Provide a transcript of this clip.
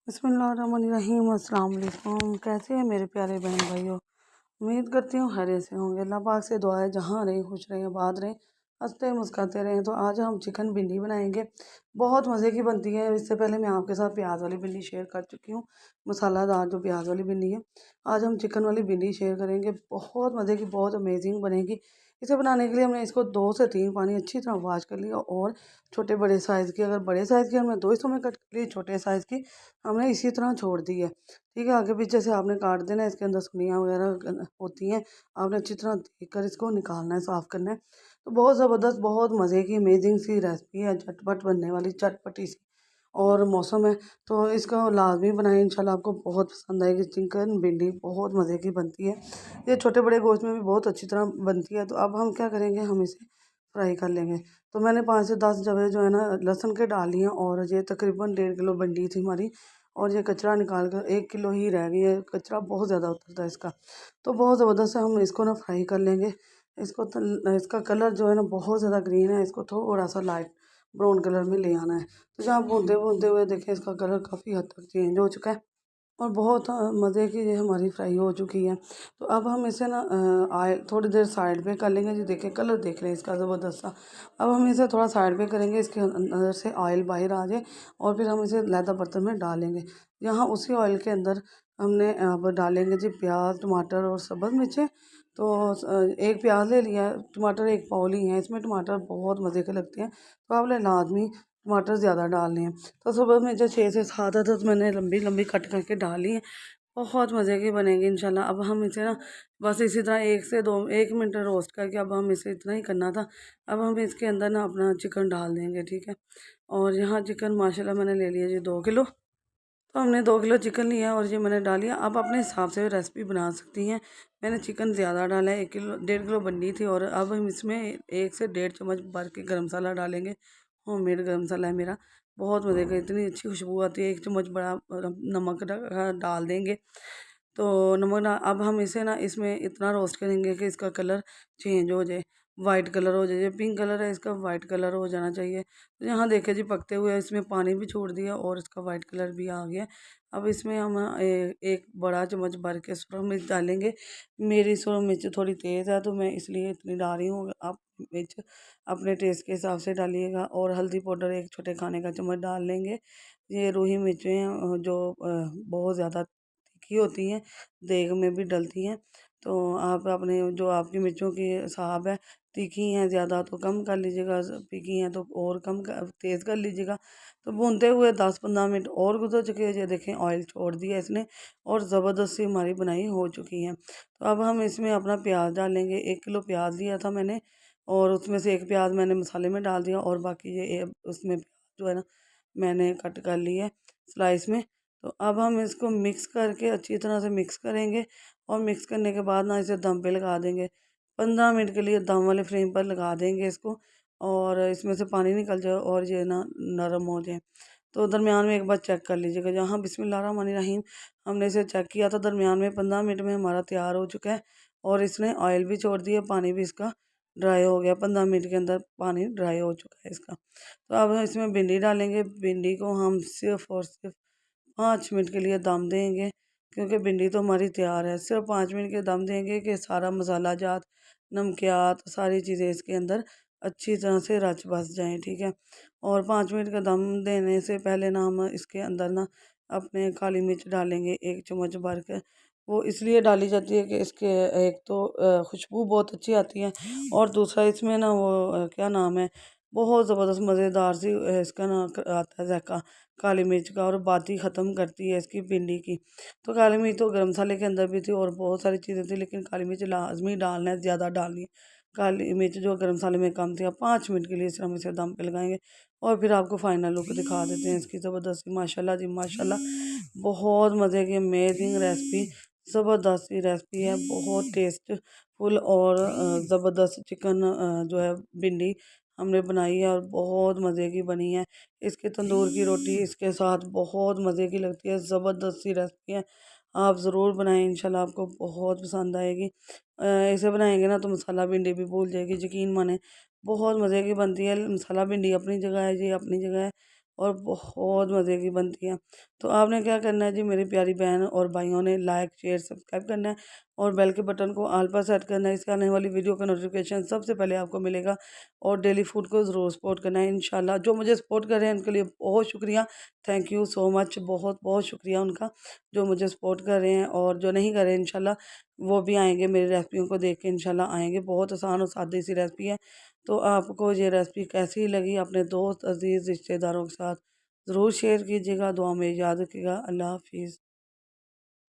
बिस्मिल्लाहिर्रहमानिर्रहीम। अस्सलाम वालेकुम। कैसे हैं मेरे प्यारे बहन भाइयों। उम्मीद करती हूँ खैरियत से होंगे। अल्लाह पाक से दुआ है जहाँ रहें खुश रहें आबाद रहें हंसते मुस्कुराते रहें। तो आज हम चिकन भिंडी बनाएंगे, बहुत मज़े की बनती है। इससे पहले मैं आपके साथ प्याज वाली भिंडी शेयर कर चुकी हूँ, मसालादार जो प्याज वाली भिंडी है। आज हम चिकन वाली भिंडी शेयर करेंगे, बहुत मज़े की, बहुत अमेजिंग बनेगी। इसे बनाने के लिए हमने इसको 2 से 3 पानी अच्छी तरह वॉश कर लिया और छोटे बड़े साइज़ की, अगर बड़े साइज़ की हमने 2 हिस्सों में कट कर ली, छोटे साइज़ की हमने इसी तरह छोड़ दी है। ठीक है, आगे पीछे से आपने काट देना है। इसके अंदर सुनियाँ वगैरह होती हैं, आपने अच्छी तरह देख कर इसको निकालना है, साफ़ करना है। तो बहुत ज़बरदस्त, बहुत मज़े की अमेजिंग सी रेसिपी है, झटपट बनने वाली, चटपटी सी। और मौसम है तो इसका लाजमी बनाएं, इंशाल्लाह आपको बहुत पसंद आएगी। चिकन भिंडी बहुत मज़े की बनती है, ये छोटे बड़े गोश्त में भी बहुत अच्छी तरह बनती है। तो अब हम क्या करेंगे, हम इसे फ्राई कर लेंगे। तो मैंने 5 से 10 जवे जो है ना लहसुन के डाल लिए, और ये तकरीबन 1.5 किलो भिंडी थी हमारी। और ये कचरा निकाल कर 1 किलो ही रह गई है, कचरा बहुत ज़्यादा उतरता है इसका। तो बहुत ज़बरदस्त है, हम इसको ना फ्राई कर लेंगे। इसका कलर जो है ना बहुत ज़्यादा ग्रीन है, इसको थोड़ा सा लाइट ब्राउन कलर में ले आना है। तो जहाँ भूनते भूनते हुए देखें इसका कलर काफ़ी हद तक चेंज हो चुका है और बहुत मज़े की ये हमारी फ्राई हो चुकी है। तो अब हम इसे ना ऑयल थोड़ी देर साइड पे कर लेंगे। जी देखें, कलर देख लें इसका ज़बरदस्त सा। अब हम इसे थोड़ा साइड पे करेंगे, इसके अंदर से ऑयल बाहर आ जाए, और फिर हम इसे लैदा बर्तन में डालेंगे। यहाँ उसी ऑयल के अंदर हमने अब डालेंगे जी प्याज, टमाटर और सब्ज़ मिर्चें। तो एक प्याज ले लिया, टमाटर एक पाव ही हैं। इसमें टमाटर बहुत मज़े के लगते हैं, तो आपने लाजमी टमाटर ज़्यादा डालने हैं। तो सुबह में जो 6 से 7 अदद मैंने लंबी लंबी कट करके डाली हैं, बहुत मज़े की बनेगी इंशाल्लाह। अब हम इसे ना बस इसी तरह 1 मिनट रोस्ट करके, अब हम इसे इतना ही करना था। अब हम इसके अंदर ना अपना चिकन डाल देंगे, ठीक है। और यहाँ चिकन माशाल्लाह मैंने ले लिया जी 2 किलो। तो हमने 2 किलो चिकन लिया और ये मैंने डाल लिया। आप अपने हिसाब से रेसिपी बना सकती हैं। मैंने चिकन ज़्यादा डाला है, 1 किलो 1.5 किलो बनी थी। और अब हम इसमें 1 से 1.5 चम्मच भर के गर्म मसाला डालेंगे। होममेड गर्म मसाला है मेरा, बहुत मज़े का, इतनी अच्छी खुशबू आती है। 1 चम्मच बड़ा नमक डाल देंगे। तो नमक अब हम इसे ना इसमें इतना रोस्ट करेंगे कि इसका कलर चेंज हो जाए, वाइट कलर हो जाए। पिंक कलर है इसका, वाइट कलर हो जाना चाहिए। तो यहाँ देखे जी पकते हुए इसमें पानी भी छोड़ दिया और इसका वाइट कलर भी आ गया। अब इसमें हम एक बड़ा चम्मच भर के सुरख मिर्च डालेंगे। मेरी सुरख मिर्च थोड़ी तेज़ है तो मैं इसलिए इतनी डाल रही हूँ, आप मिर्च अपने टेस्ट के हिसाब से डालिएगा। और हल्दी पाउडर 1 छोटे खाने का चम्मच डाल लेंगे। ये रूही मिर्चें हैं जो बहुत ज़्यादा तीखी होती हैं, देग में भी डलती हैं। तो आप अपने जो आपकी मिर्चों की हिसाब है, तीखी हैं ज़्यादा तो कम कर लीजिएगा, तीखी हैं तो और कम तेज़ कर लीजिएगा। तो भूनते हुए 10-15 मिनट और गुजर चुके हैं, ये देखें ऑयल छोड़ दिया इसने और ज़बरदस्त सी हमारी बनाई हो चुकी है। तो अब हम इसमें अपना प्याज डालेंगे। 1 किलो प्याज लिया था मैंने, और उसमें से एक प्याज मैंने मसाले में डाल दिया, और बाकी ये उसमें प्याज जो है ना मैंने कट कर ली है स्लाइस में। तो अब हम इसको मिक्स करके अच्छी तरह से मिक्स करेंगे, और मिक्स करने के बाद ना इसे दम पे लगा देंगे। 15 मिनट के लिए दम वाले फ्लेम पर लगा देंगे इसको, और इसमें से पानी निकल जाए और ये ना नरम हो जाए। तो दरमियान में एक बार चेक कर लीजिएगा। जहाँ बिस्मिल्लाहिर्रहमानिर्रहीम हमने इसे चेक किया था, दरमियान में 15 मिनट में हमारा तैयार हो चुका है। और इसने ऑयल भी छोड़ दिया, पानी भी इसका ड्राई हो गया। 15 मिनट के अंदर पानी ड्राई हो चुका है इसका। तो अब हम इसमें भिंडी डालेंगे। भिंडी को हम सिर्फ़ और सिर्फ 5 मिनट के लिए दम देंगे, क्योंकि भिंडी तो हमारी तैयार है। सिर्फ 5 मिनट के दम देंगे कि सारा मसाला जात, नमकियात, सारी चीज़ें इसके अंदर अच्छी तरह से रच बस जाएँ, ठीक है। और 5 मिनट का दम देने से पहले ना हम इसके अंदर ना अपने काली मिर्च डालेंगे 1 चम्मच भर के। वो इसलिए डाली जाती है कि इसके एक तो खुशबू बहुत अच्छी आती है, और दूसरा इसमें ना वो क्या नाम है, बहुत ज़बरदस्त मज़ेदार सी इसका ना आता है जायका काली मिर्च का, और बात ही ख़त्म करती है इसकी भिंडी की। तो काली मिर्च तो गरम मसाले के अंदर भी थी और बहुत सारी चीज़ें थी, लेकिन काली मिर्च लाज़मी डालना है, ज़्यादा डालनी है। काली मिर्च जो गरम मसाले में कम थी। अब 5 मिनट के लिए इसे हम इसे दम पे लगाएंगे, और फिर आपको फाइनल लुक दिखा देते हैं इसकी ज़बरदस्त। माशाल्लाह जी माशाल्लाह, बहुत मज़े की अमेजिंग रेसिपी, ज़बरदस्त सी रेसिपी है, बहुत टेस्टफुल। और ज़बरदस्त चिकन जो है भिंडी हमने बनाई है, और बहुत मज़े की बनी है। इसके तंदूर की रोटी इसके साथ बहुत मज़े की लगती है, ज़बरदस्त सी रेसिपी है। आप ज़रूर बनाएं, इंशाल्लाह आपको बहुत पसंद आएगी। इसे बनाएंगे ना तो मसाला भिंडी भी भूल जाएगी, यकीन माने। बहुत मज़े की बनती है। मसाला भिंडी अपनी जगह है, ये अपनी जगह है, और बहुत मज़े की बनती हैं। तो आपने क्या करना है जी मेरी प्यारी बहन और भाइयों ने, लाइक शेयर सब्सक्राइब करना है और बेल के बटन को ऑल पर सेट करना है। इसके आने वाली वीडियो का नोटिफिकेशन सबसे पहले आपको मिलेगा। और डेली फूड को ज़रूर सपोर्ट करना है इंशाल्लाह। जो मुझे सपोर्ट कर रहे हैं उनके लिए बहुत शुक्रिया, थैंक यू सो मच, बहुत बहुत शुक्रिया उनका जो मुझे सपोर्ट कर रहे हैं। और जो नहीं कर रहे हैं इंशाल्लाह वो भी आएंगे मेरी रेसिपियों को देख के, इंशाल्लाह आएंगे। बहुत आसान और सादी सी रेसिपी है। तो आपको ये रेसिपी कैसी लगी अपने दोस्त, अजीज़, रिश्तेदारों के साथ ज़रूर शेयर कीजिएगा। दुआ में याद रखिएगा। अल्लाह हाफिज़।